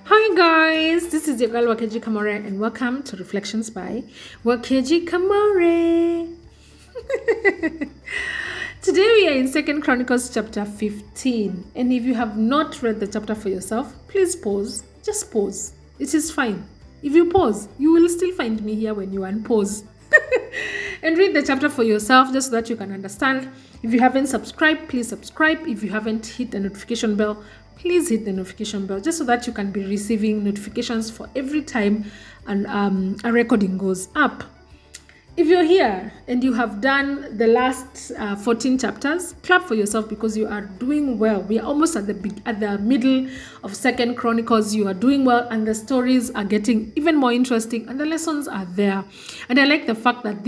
Hi guys, this is your girl Wakeji Kamore and welcome to Reflections by Wakeji Kamore. Today we are in 2nd Chronicles chapter 15, and if you have not read the chapter for yourself, please pause. Just pause. It is fine. If you pause, you will still find me here when you unpause. And read the chapter for yourself just so that you can understand. If you haven't subscribed, please subscribe. If you haven't hit the notification bell, please hit the notification bell just so that you can be receiving notifications for every time a recording goes up. If you're here and you have done the last 14 chapters, clap for yourself because you are doing well. We are almost at the middle of 2nd Chronicles. You are doing well and the stories are getting even more interesting and the lessons are there. And I like the fact that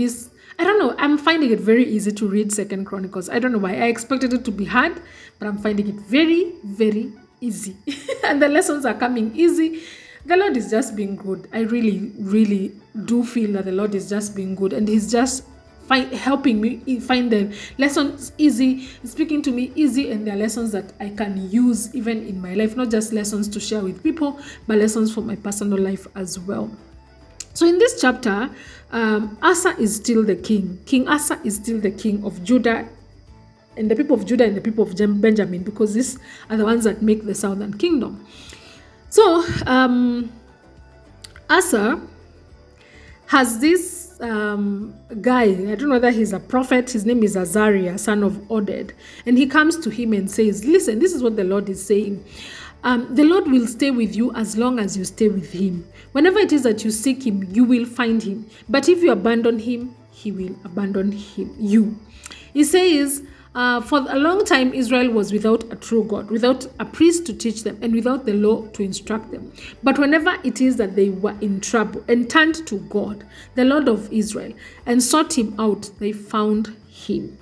I'm finding it very easy to read 2nd Chronicles. I don't know why. I expected it to be hard, but I'm finding it very, very easy. And the lessons are coming easy. The Lord is just being good. I really, really do feel that the Lord is just being good. And He's just helping me find the lessons easy, speaking to me easy, and there are lessons that I can use even in my life. Not just lessons to share with people, but lessons for my personal life as well. So in this chapter, Asa is still the king. King Asa is still the king of Judah, and the people of Judah and the people of Benjamin, because these are the ones that make the southern kingdom. So Asa has this guy, I don't know whether he's a prophet, his name is Azariah, son of Oded, and he comes to him and says, listen, this is what the Lord is saying. The Lord will stay with you as long as you stay with him. Whenever it is that you seek him, you will find him. But if you abandon him, he will abandon you. He says, for a long time, Israel was without a true God, without a priest to teach them, and without the law to instruct them. But whenever it is that they were in trouble and turned to God, the Lord of Israel, and sought him out, they found him.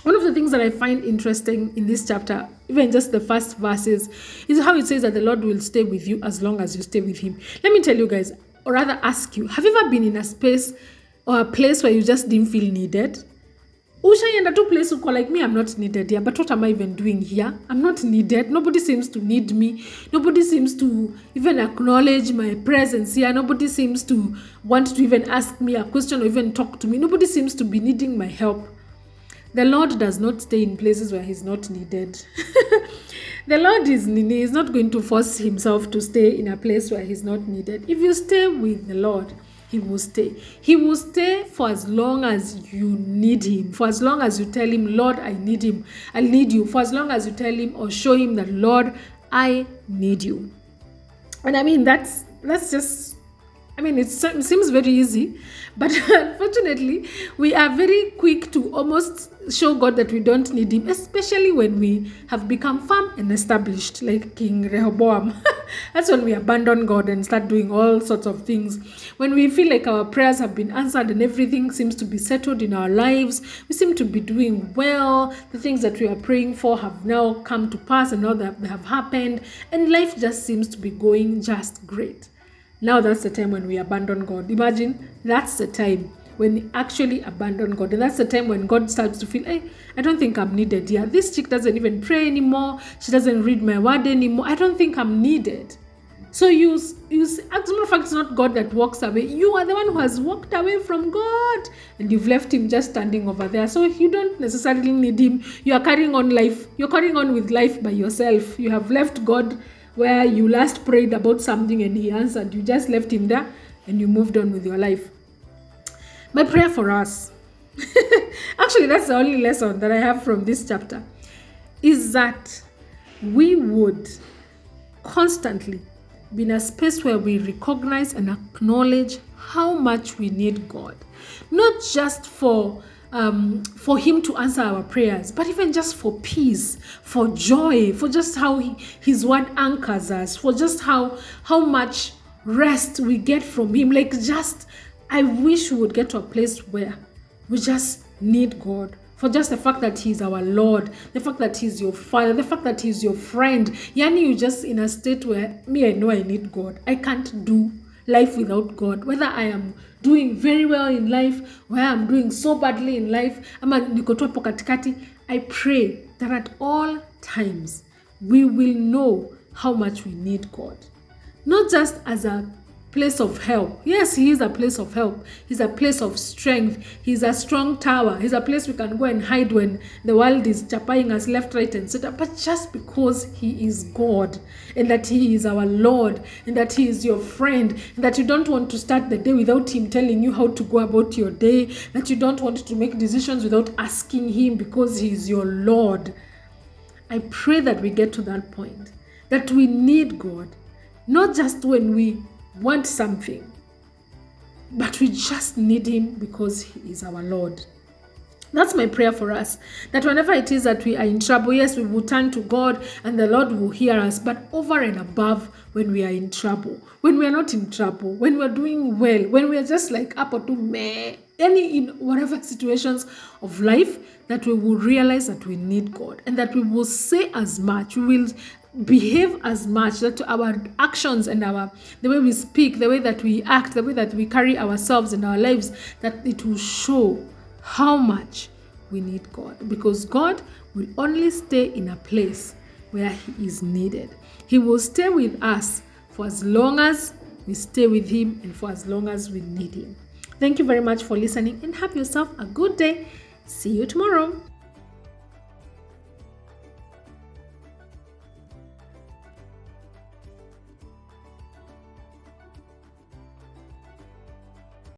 One of the things that I find interesting in this chapter, even just the first verses, is how it says that the Lord will stay with you as long as you stay with him. Let me tell you guys, or rather ask you, have you ever been in a space or a place where you just didn't feel needed? Ushaienda to place uko like me, I'm not needed here, but what am I even doing here? I'm not needed. Nobody seems to need me. Nobody seems to even acknowledge my presence here. Nobody seems to want to even ask me a question or even talk to me. Nobody seems to be needing my help. The Lord does not stay in places where he's not needed. The Lord is not going to force himself to stay in a place where he's not needed. If you stay with the Lord, he will stay. He will stay for as long as you need him. For as long as you tell him, Lord, I need him. I need you. For as long as you tell him or show him that, Lord, I need you. And I mean, that's just, it seems very easy, but unfortunately, we are very quick to almost show God that we don't need him, especially when we have become firm and established, like King Rehoboam. That's when we abandon God and start doing all sorts of things. When we feel like our prayers have been answered and everything seems to be settled in our lives, we seem to be doing well, the things that we are praying for have now come to pass and now that they have happened, and life just seems to be going just great. Now that's the time when we abandon God. Imagine, that's the time when we actually abandon God. And that's the time when God starts to feel, hey, I don't think I'm needed here. This chick doesn't even pray anymore. She doesn't read my word anymore. I don't think I'm needed. So you as a matter of fact, it's not God that walks away. You are the one who has walked away from God. And you've left him just standing over there. So you don't necessarily need him. You are carrying on life. You're carrying on with life by yourself. You have left God where you last prayed about something and he answered. You just left him there and you moved on with your life. My prayer for us, actually that's the only lesson that I have from this chapter, is that we would constantly be in a space where we recognize and acknowledge how much we need God. Not just for him to answer our prayers, but even just for peace, for joy, for just how his word anchors us, for just how much rest we get from him. I wish we would get to a place where we just need God. For just the fact that he's our Lord, the fact that he's your father, the fact that he's your friend. Yani, you're just in a state where, I know I need God. I can't do life without God. Whether I am doing very well in life, or I am doing so badly in life, I pray that at all times we will know how much we need God. not just as a place of help. Yes, he is a place of help. He's a place of strength. He's a strong tower. He's a place we can go and hide when the world is chapaying us left, right, and center. But just because he is God, and that he is our Lord, and that he is your friend, and that you don't want to start the day without him telling you how to go about your day, that you don't want to make decisions without asking him because he is your Lord. I pray that we get to that point, that we need God, not just when we want something, but we just need him because he is our Lord. That's my prayer for us, that whenever it is that we are in trouble, yes, we will turn to God and the Lord will hear us, but over and above, when we are in trouble, when we are not in trouble, when we are doing well, when we are just like up or to meh, in whatever situations of life, that we will realize that we need God, and that we will say as much, we will behave as much, that our actions and the way we speak, the way that we act, the way that we carry ourselves in our lives, that it will show how much we need God, because God will only stay in a place where he is needed. He will stay with us for as long as we stay with him and for as long as we need him. Thank you very much for listening, and have yourself a good day. See you tomorrow.